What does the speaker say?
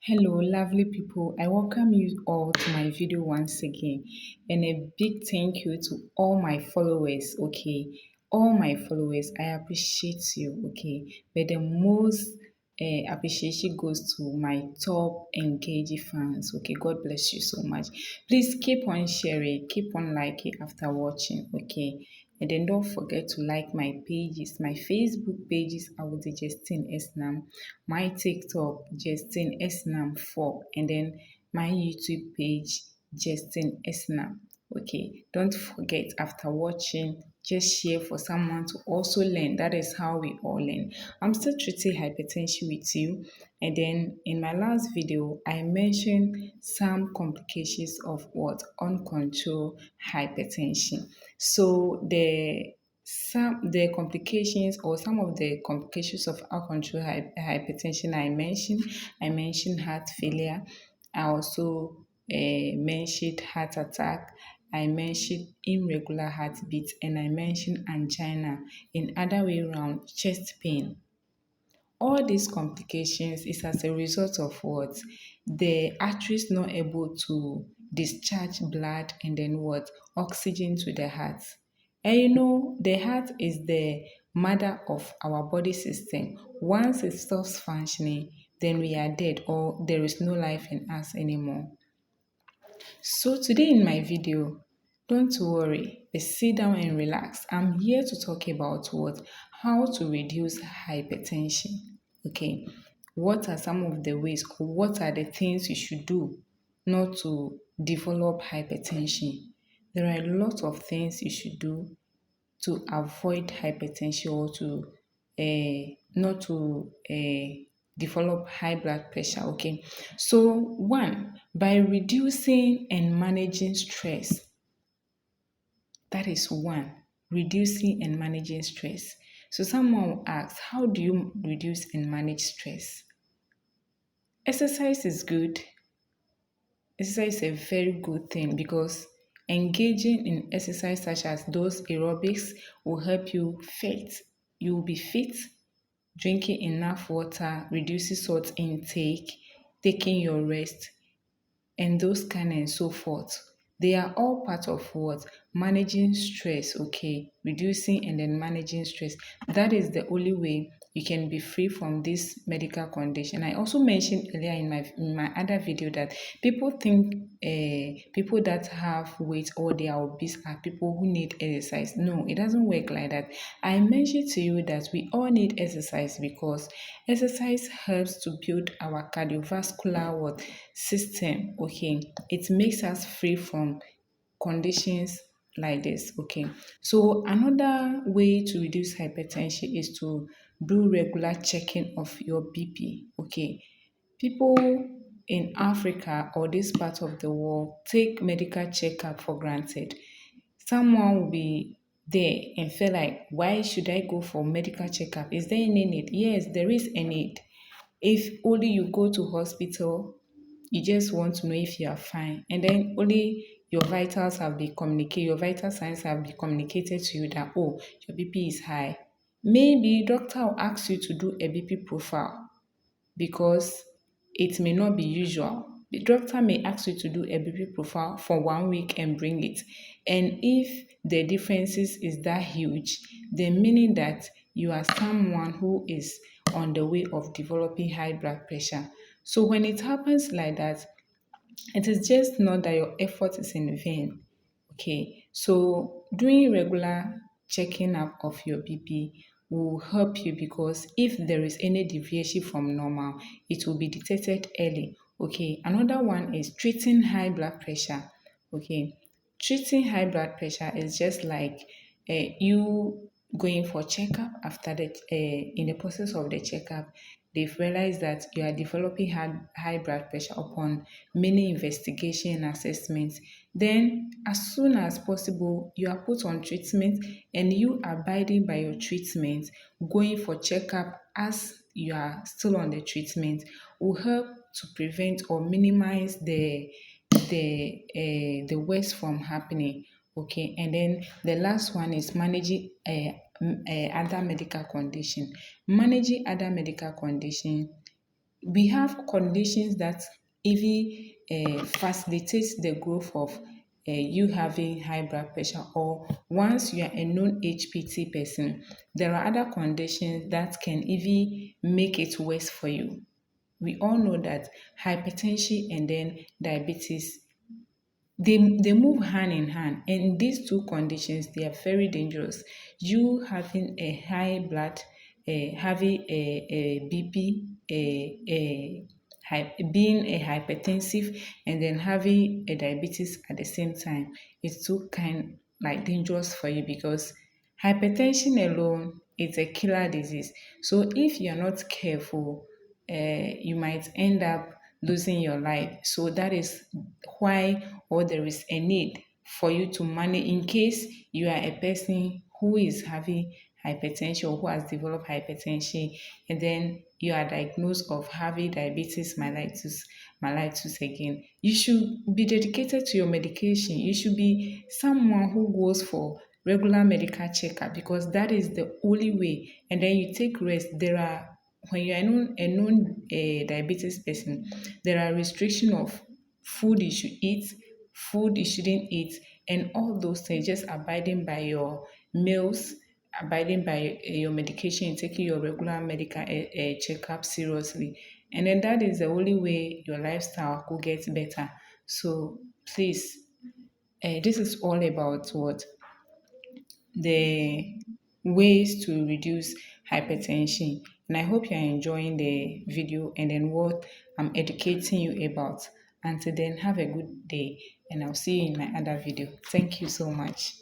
Hello, lovely people. I welcome you all to my video once again. And a big thank you to all my followers, okay? All my followers, I appreciate you, okay? But the most appreciation goes to my top engaged fans, okay? God bless you so much. Please keep on sharing, keep on liking after watching, okay? And then don't forget to like my pages. My Facebook pages are with the Justine Esnam, my TikTok Justine Esnam 4, and then my YouTube page Justine Esnam. Okay, don't forget after watching, just share for someone to also learn. That is how we all learn. I'm still treating hypertension with you. And then in my last video, I mentioned some complications of what? Uncontrolled hypertension. So the complications or some of the complications of uncontrolled hypertension I mentioned heart failure. I also mentioned heart attack. I mentioned irregular heartbeat, and I mentioned angina. In other way around, chest pain. All these complications is as a result of what? The arteries not able to discharge blood and then what? Oxygen to the heart. And the heart is the mother of our body system. Once it stops functioning, then we are dead or there is no life in us anymore. So today in my video, don't worry, just sit down and relax. I'm here to talk about what? How to reduce hypertension. Okay. What are some of the ways or what are the things you should do not to develop hypertension? There are a lot of things you should do to avoid hypertension or to not to develop high blood pressure. Okay, so one, by reducing and managing stress. That is one, reducing and managing stress. So someone will ask, how do you reduce and manage stress? Exercise is good. Exercise is a very good thing because engaging in exercise such as those aerobics will help you fit. You will be fit, drinking enough water, reducing salt intake, taking your rest, and those kind and so forth. They are all part of what? Managing stress, okay? Reducing and then managing stress. That is the only way you can be free from this medical condition. I also mentioned earlier in my other video that people think people that have weight or they are obese are people who need exercise. No, it doesn't work like that. I mentioned to you that we all need exercise because exercise helps to build our cardiovascular system. Okay, it makes us free from conditions like this. Okay, so another way to reduce hypertension is to do regular checking of your BP. Okay, people in Africa or this part of the world take medical checkup for granted. Someone will be there and feel like, why should I go for medical checkup? Is there any need? Yes, there is a need. If only you go to hospital, you just want to know if you are fine, and then only your vital signs have been communicated to you that, oh, your BP is high. Maybe doctor will ask you to do a BP profile because it may not be usual. The doctor may ask you to do a BP profile for 1 week and bring it. And if the differences is that huge, then meaning that you are someone who is on the way of developing high blood pressure. So when it happens like that, it is just not that your effort is in vain. Okay, so doing regular checking up of your BP will help you because if there is any deviation from normal, it will be detected early. Okay, another one is treating high blood pressure. Okay, treating high blood pressure is just like you going for checkup after the in the process of the checkup they've realized that you are developing high blood pressure upon many investigation and assessments. Then, as soon as possible, you are put on treatment and you abiding by your treatment, going for checkup as you are still on the treatment will help to prevent or minimize the worst from happening. Okay, and then the last one is managing other medical condition. Managing other medical condition we have conditions that even facilitate the growth of you having high blood pressure, or once you are a known HPT person, there are other conditions that can even make it worse for you. We all know that hypertension and then diabetes, they move hand in hand, and these two conditions, they are very dangerous. You having a high blood, having a bp, being a hypertensive, and then having a diabetes at the same time, it's too kind like dangerous for you, because hypertension alone is a killer disease. So if you're not careful, you might end up losing your life. So that is why, or there is a need for you to manage in case you are a person who is having hypertension or who has developed hypertension, and then you are diagnosed of having diabetes mellitus again. You should be dedicated to your medication. You should be someone who goes for regular medical checkup, because that is the only way. And then you take rest. There are, when you are a known diabetes person, there are restriction of food you should eat, food you shouldn't eat, and all those things. Just abiding by your meals, abiding by your medication, taking your regular medical checkup seriously, and then that is the only way your lifestyle could get better. So please, this is all about what the ways to reduce hypertension. And I hope you're enjoying the video and then what I'm educating you about. Until then, have a good day, and I'll see you in my other video. Thank you so much.